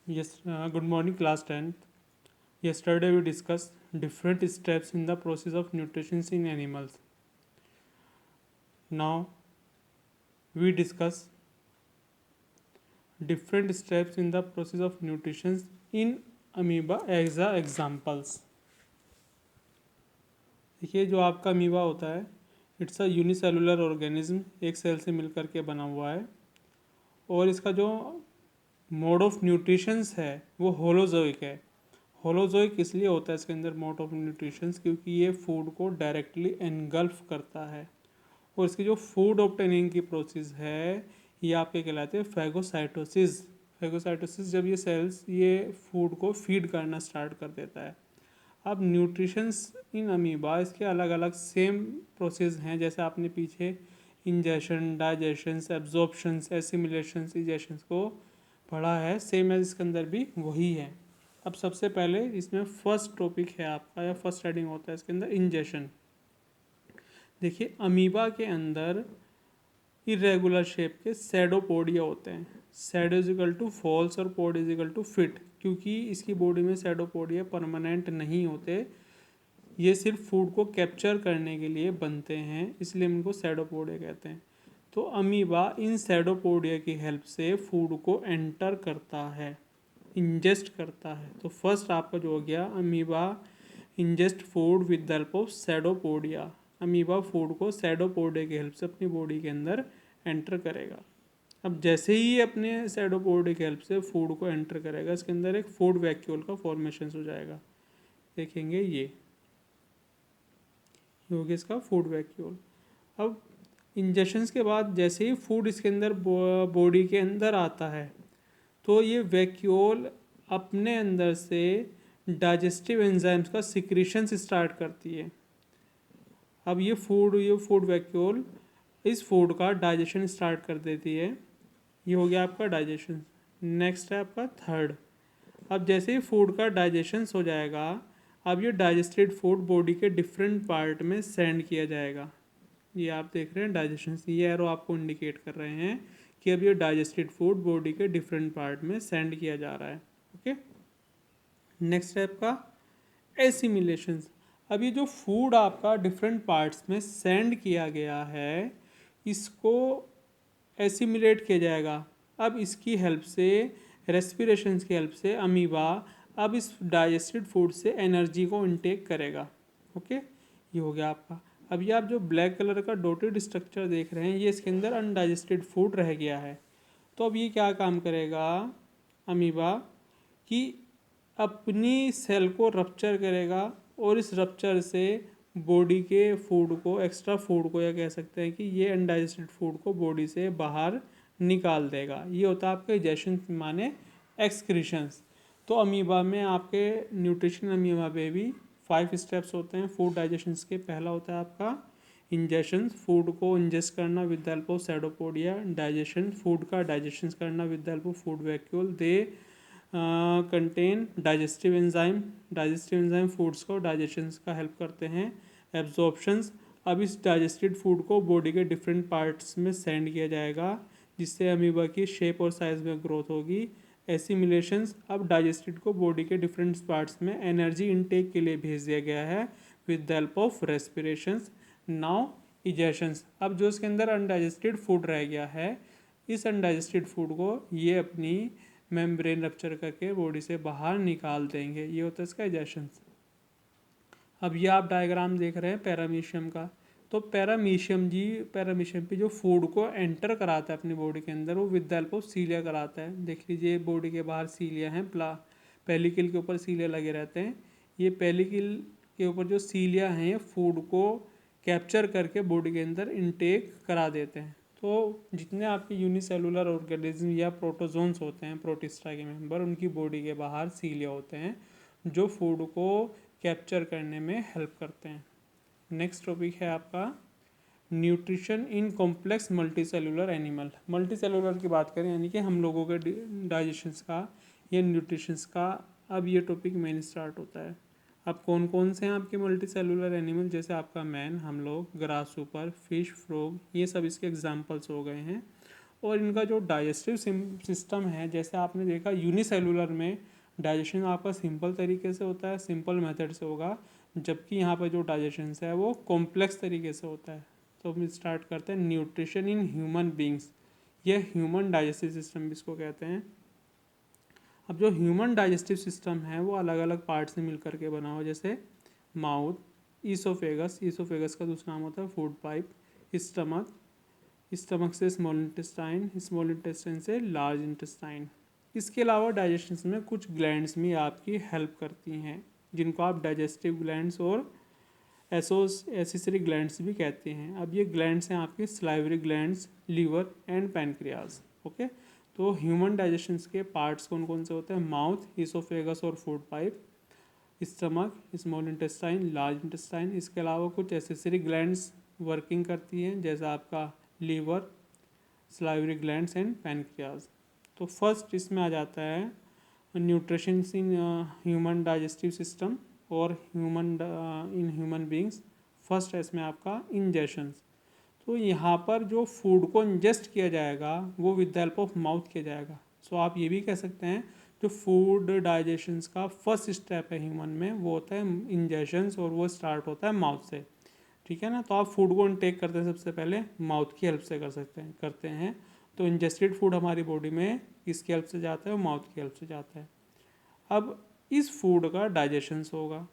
Yes, good morning, class 10th. Yesterday we discussed different steps in the process of nutrition in animals. Now we discuss different steps in the process of nutrition in amoeba as a examples. देखिए जो आपका amoeba होता है it's a unicellular organism, एक cell से मिलकर के बना हुआ है और इसका जो मोड ऑफ न्यूट्रिशंस है वो होलोजोइक है। होलोजोइक इसलिए होता है इसके अंदर मोड ऑफ न्यूट्रिशंस क्योंकि ये फूड को डायरेक्टली एनगल्फ करता है और इसकी जो फूड ऑब्टेनिंग की प्रोसेस है ये आपके कहलाते हैं फैगोसाइटोसिस। फैगोसाइटोसिस जब ये सेल्स ये फूड को फीड करना स्टार्ट कर देता है। अब न्यूट्रिशंस इन अमीबा इसके अलग अलग सेम प्रोसेस हैं, जैसे आपने पीछे इंजेशन, डाइजेशंस, एब्जॉर्प्शंस, एसिमिलेशंस, इजेशंस को पढ़ा है, सेम एज इसके अंदर भी वही है। अब सबसे पहले इसमें फर्स्ट टॉपिक है आपका या फर्स्ट हेडिंग होता है इसके अंदर इंजेशन। देखिए अमीबा के अंदर इरेगुलर शेप के सैडोपोडिया होते हैं। सैडो इजिकल टू फॉल्स और पोड इजिकल टू फिट, क्योंकि इसकी बॉडी में सैडोपोडिया परमानेंट नहीं होते, ये सिर्फ फूड को कैप्चर करने के लिए बनते हैं, इसलिए हम इनको सैडोपोडिया कहते हैं। तो अमीबा इन सैडोपोडिया की हेल्प से फूड को एंटर करता है, इंजेस्ट करता है। तो फर्स्ट आपका जो हो गया amoeba ingest food with the help of pseudopodia. Amoeba food को सैडोपोडिया की हेल्प से अपनी बॉडी के अंदर एंटर करेगा। अब जैसे ही अपने सैडोपोडिया की हेल्प से फूड को एंटर करेगा इसके अंदर एक फूड वैक्यूल का फॉर्मेशन हो जाएगा। देखेंगे ये हो गया इसका फूड वैक्यूल। अब इंजेक्शंस के बाद जैसे ही फूड इसके अंदर बॉडी के अंदर आता है तो ये वैक्यूल अपने अंदर से डाइजेस्टिव एंजाइम्स का सिक्रीशंस स्टार्ट करती है। अब ये फूड वैक्यूल इस फूड का डाइजेशन स्टार्ट कर देती है। ये हो गया आपका डाइजेशन। नेक्स्ट है आपका थर्ड। अब जैसे ही फूड का डाइजेशन हो जाएगा अब ये डाइजेस्टेड फूड बॉडी के डिफरेंट पार्ट में सेंड किया जाएगा। ये आप देख रहे हैं डाइजेशन, ये एरो आपको इंडिकेट कर रहे हैं कि अब ये डाइजेस्टेड फूड बॉडी के डिफरेंट पार्ट में सेंड किया जा रहा है। ओके, नेक्स्ट है आपका एसिमिलेशन। अब ये जो फूड आपका डिफरेंट पार्ट्स में सेंड किया गया है इसको एसिमिलेट किया जाएगा। अब इसकी हेल्प से, रेस्पिरेशन की हेल्प से अमीबा अब इस डाइजेस्टेड फूड से एनर्जी को इनटेक करेगा। ओके, ये हो गया आपका। अब ये आप जो ब्लैक कलर का डॉटेड स्ट्रक्चर देख रहे हैं ये इसके अंदर अनडाइजेस्टेड फूड रह गया है। तो अब ये क्या काम करेगा अमीबा कि अपनी सेल को रप्चर करेगा और इस रप्चर से बॉडी के फूड को, एक्स्ट्रा फूड को, या कह सकते हैं कि ये अनडाइजेस्टेड फूड को बॉडी से बाहर निकाल देगा। ये होता है आपका डाइजेशन माने एक्सक्रीशंस। तो अमीबा में आपके न्यूट्रिशन अमीबा में भी 5 स्टेप्स होते हैं फूड डाइजेशन के। पहला होता है आपका इंजेशन, फूड को इंजेस्ट करना with the help of pseudopodia. Digestion, food का डाइजेशन करना with the help of food vacuole. They contain digestive enzyme, digestive enzyme foods को डाइजेशन का हेल्प करते हैं। एब्जॉर्प्शंस, अब इस डाइजेस्टेड फूड को बॉडी के डिफरेंट पार्ट्स में सेंड किया जाएगा जिससे अमीबा की शेप और साइज में ग्रोथ होगी। एसिमिलेशंस, अब डाइजेस्टेड को बॉडी के डिफरेंट पार्ट्स में एनर्जी इनटेक के लिए भेज दिया गया है with the help of respirations. Now egestions, अब जो इसके अंदर अनडाइजेस्टेड फूड रह गया है इस अनडाइजेस्टेड फूड को ये अपनी मेम्ब्रेन रप्चर करके बॉडी से बाहर निकाल देंगे। ये होता है इसका इजेशन। अब ये आप डायग्राम देख रहे हैं पैरामीशियम का। तो पैरामीशियम पे जो फूड को एंटर कराता है अपनी बॉडी के अंदर वो विद द हेल्प ऑफ सीलिया कराता है। देख लीजिए बॉडी के बाहर सीलिया हैं, पेलिकल के ऊपर सीलिया लगे रहते हैं। ये पेलिकल के ऊपर जो सीलिया हैं फूड को कैप्चर करके बॉडी के अंदर इनटेक करा देते हैं। तो जितने आपके यूनिसेलुलर ऑर्गेनिज्म या प्रोटोजोन्स होते हैं प्रोटिस्टा के मेंबर, उनकी बॉडी के बाहर सीलिया होते हैं जो फूड को कैप्चर करने में हेल्प करते हैं। नेक्स्ट टॉपिक है आपका nutrition in complex multicellular animal. Multicellular की बात करें यानी कि हम लोगों के डाइजेशंस का या न्यूट्रिशंस का, अब ये टॉपिक मेन स्टार्ट होता है। अब कौन कौन से हैं आपके मल्टी सेलुलर एनिमल, जैसे आपका मैन, हम लोग, ग्रास सुपर, फिश, फ्रॉग, ये सब इसके एग्जाम्पल्स हो गए हैं। और इनका जो डाइजेस्टिव सिस्टम है, जैसे आपने देखा यूनिसेलुलर में डाइजेशन आपका सिंपल तरीके से होता है, सिंपल मेथड से होगा, जबकि यहाँ पर जो डाइजेशन है वो कॉम्प्लेक्स तरीके से होता है। तो हम स्टार्ट करते हैं न्यूट्रिशन इन ह्यूमन बींग्स। ये ह्यूमन डाइजेस्टिव सिस्टम भी इसको कहते हैं। अब जो ह्यूमन डाइजेस्टिव सिस्टम है वो अलग अलग पार्ट से मिलकर के बना हो, जैसे माउथ, ईसोफेगस, ईसोफेगस का दूसरा नाम होता है फूड पाइप, स्टमक, स्टमक से स्मॉल इंटेस्टाइन, स्मॉल इंटेस्टाइन से लार्ज इंटेस्टाइन। इसके अलावा डाइजेशन में कुछ ग्लैंड्स भी आपकी हेल्प करती हैं, जिनको आप डाइजेस्टिव ग्लैंड्स और एसेसरी ग्लैंड्स भी कहते हैं। अब ये ग्लैंड्स हैं आपके salivary glands, liver and pancreas. Okay, तो ह्यूमन डाइजेशन के पार्ट्स कौन कौन से होते हैं? माउथ, ईसोफेगस और food pipe, stomach, small intestine, large intestine. इसके अलावा कुछ एसेसरी ग्लैंड्स वर्किंग करती हैं, जैसा आपका liver, salivary glands and pancreas. तो फर्स्ट इसमें आ जाता है nutrition in human digestive system और इन ह्यूमन बींग्स। फर्स्ट है इसमें आपका इंजेशंस। तो यहाँ पर जो फूड को इंजेस्ट किया जाएगा वो with the help of mouth किया जाएगा। सो आप ये भी कह सकते हैं जो फूड डाइजेशंस का फर्स्ट स्टेप है ह्यूमन में वो होता है इंजेशंस, और वो स्टार्ट होता है माउथ से। ठीक है ना। तो आप फूड को इनटेक करते हैं सबसे पहले माउथ की हेल्प से करते हैं। तो इंजेस्टेड फूड हमारी बॉडी में किसकी हेल्प से जाता है? माउथ की हेल्प से जाता है। अब इस फूड का डाइजेशन होगा।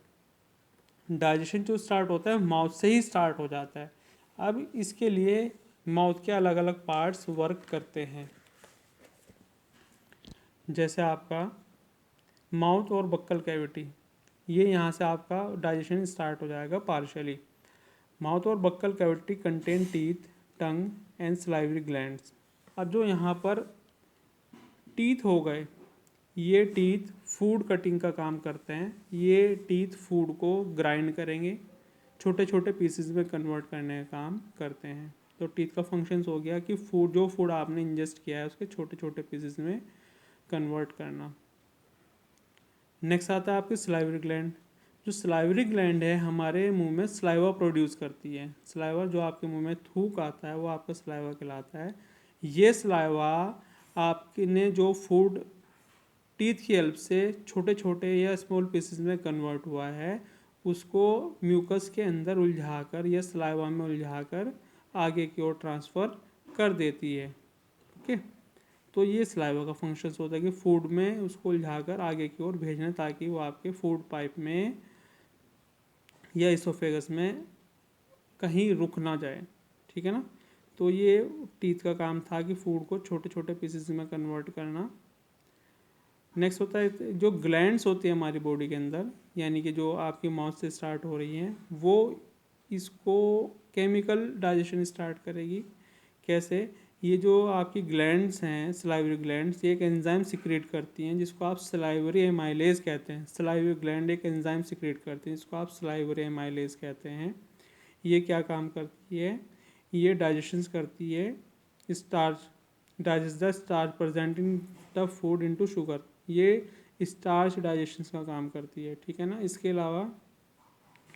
डाइजेशन जो स्टार्ट होता है माउथ से ही स्टार्ट हो जाता है। अब इसके लिए माउथ के अलग अलग पार्ट्स वर्क करते हैं, जैसे आपका माउथ और बक्कल कैविटी, ये यहाँ से आपका डाइजेशन स्टार्ट हो जाएगा पार्शियली। माउथ और buccal cavity contain teeth, tongue and salivary glands. अब जो यहाँ पर टीथ हो गए, ये टीथ फूड कटिंग का काम करते हैं। ये टीथ फूड को ग्राइंड करेंगे, छोटे छोटे पीसेस में कन्वर्ट करने का काम करते हैं। तो टीथ का फंक्शंस हो गया कि जो फूड आपने इंजेस्ट किया है उसके छोटे छोटे पीसेस में कन्वर्ट करना। नेक्स्ट आता है आपकी सलाइवरी ग्लैंड। जो सलाइवरी ग्लैंड है हमारे मुंह में सलाइवा प्रोड्यूस करती है। सलाइवा जो आपके मुंह में थूक आता है वो आपका सलाइवा कहलाता है। ये सलाइवा आपने जो फूड टीथ की हेल्प से छोटे छोटे या स्मॉल पीसेस में कन्वर्ट हुआ है उसको म्यूकस के अंदर उलझाकर या सलाइवा में उलझाकर आगे की ओर ट्रांसफ़र कर देती है। ओके, तो ये सलाइवा का फंक्शन होता है कि फूड में उसको उलझाकर आगे की ओर भेजना, ताकि वो आपके फूड पाइप में या इसोफेगस में कहीं रुक ना जाए। ठीक है ना। तो ये टीथ का काम था कि फूड को छोटे छोटे पीसेस में कन्वर्ट करना। नेक्स्ट होता है जो ग्लैंड्स होती है हमारी बॉडी के अंदर, यानी कि जो आपकी माउथ से स्टार्ट हो रही हैं, वो इसको केमिकल डाइजेशन स्टार्ट करेगी। कैसे? ये जो आपकी ग्लैंड्स हैं सलाइवरी ग्लैंड्स, ये एक एंजाइम सिक्रेट करती हैं जिसको आप सलाइवरी एमाइलेज कहते हैं। सलाइवरी ग्लैंड एक एंजाइम सिक्रेट करती हैं जिसको आप सलाइवरी एमाइलेज कहते हैं। ये क्या काम करती है? ये डाइजेशन करती है starch, digest the starch present in the food into sugar. ये स्टार्च डाइजेशन का काम करती है। ठीक है ना। इसके अलावा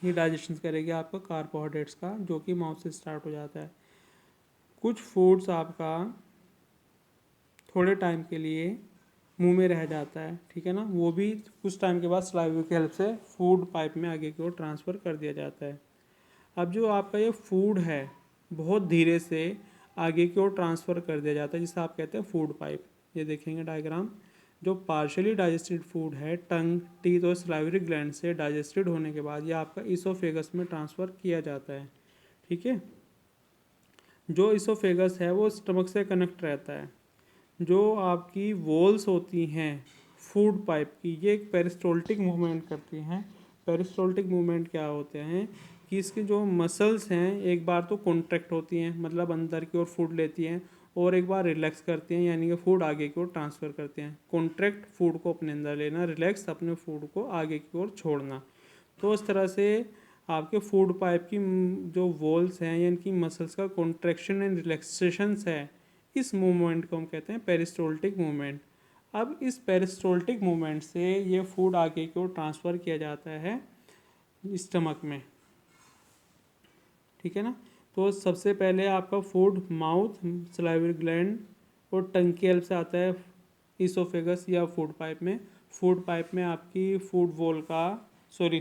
ये डाइजेशन करेगी आपका कार्बोहाइड्रेट्स का, जो कि माउथ से स्टार्ट हो जाता है। कुछ फूड्स आपका थोड़े टाइम के लिए मुंह में रह जाता है, ठीक है ना, वो भी कुछ टाइम के बाद सलाइवा की हेल्प से फूड पाइप में आगे की ओर ट्रांसफ़र कर दिया जाता है। अब जो आपका ये फूड है बहुत धीरे से आगे की ओर ट्रांसफ़र कर दिया जाता है, जिसे आप कहते हैं फूड पाइप। ये देखेंगे डायग्राम। जो पार्शियली डाइजेस्टेड फूड है टंग, टीथ और सलाइवरी ग्लैंड से डाइजेस्टेड होने के बाद ये आपका इसोफेगस में ट्रांसफ़र किया जाता है। ठीक है। जो इसोफेगस है वो स्टमक से कनेक्ट रहता है। जो आपकी वॉल्स होती हैं फूड पाइप की, ये एक पेरिस्टोल्टिक मूवमेंट करती हैं। पेरिस्टोल्टिक मूवमेंट क्या होते हैं कि इसकी जो मसल्स हैं एक बार तो कॉन्ट्रैक्ट होती हैं, मतलब अंदर की ओर फूड लेती हैं, और एक बार रिलैक्स करती हैं, यानी कि फूड आगे की ओर ट्रांसफ़र करते हैं। कॉन्ट्रैक्ट फूड को अपने अंदर लेना, रिलैक्स अपने फूड को आगे की ओर छोड़ना। तो इस तरह से आपके फूड पाइप की जो वॉल्स हैं या इनकी मसल्स का कॉन्ट्रैक्शन एंड रिलैक्सेशंस है, इस मूवमेंट को हम कहते हैं पेरिस्टोल्टिक मूवमेंट। अब इस पेरिस्टोल्टिक मूवमेंट से ये फूड आगे की ओर ट्रांसफ़र किया जाता है स्टमक में। ठीक है ना। तो सबसे पहले आपका फूड माउथ, सलाइवरी ग्लैंड और टंग की हेल्प से आता है इसोफेगस या फूड पाइप में। फूड पाइप में आपकी फूड वॉल का सॉरी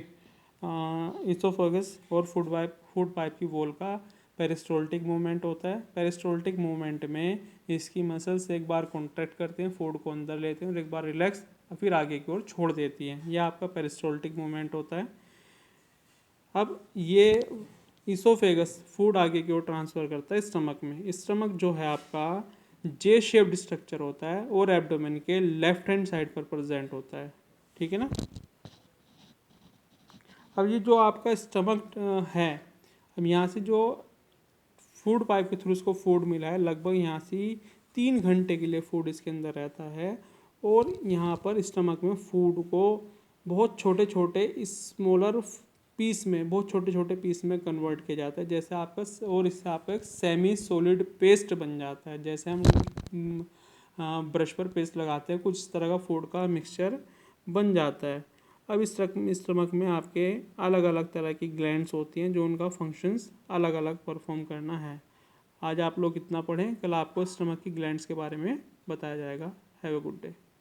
इसोफेगस और फूड पाइप की वॉल का पेरिस्टोल्टिक मूवमेंट होता है। पेरिस्टोल्टिक मूवमेंट में इसकी मसल्स एक बार कॉन्ट्रैक्ट करते हैं, फूड को अंदर लेते हैं और एक बार रिलैक्स फिर आगे की ओर छोड़ देती हैं। यह आपका पेरिस्टोल्टिक मूवमेंट होता है। अब ये इसोफेगस फूड आगे की ओर ट्रांसफ़र करता है स्टमक में। स्टमक जो है आपका जे शेप्ड स्ट्रक्चर होता है और एब्डोमेन के लेफ्ट हैंड साइड पर प्रेजेंट होता है। ठीक है ना। अब ये जो आपका स्टमक है, अब यहाँ से जो फूड पाइप के थ्रू इसको फूड मिला है, लगभग यहाँ से 3 घंटे के लिए फूड इसके अंदर रहता है और यहाँ पर स्टमक में फूड को बहुत छोटे छोटे स्मॉलर पीस में, बहुत छोटे छोटे पीस में कन्वर्ट किया जाता है, जैसे आपका, और इससे आपका एक सेमी सॉलिड पेस्ट बन जाता है। जैसे हम ब्रश पर पेस्ट लगाते हैं, कुछ इस तरह का फूड का मिक्सचर बन जाता है। अब इस स्टमक में आपके अलग अलग तरह की ग्लैंड्स होती हैं जो उनका फंक्शंस अलग अलग परफॉर्म करना है। आज आप लोग इतना पढ़ें, कल आपको स्टमक की ग्लैंड्स के बारे में बताया जाएगा। Have a good day.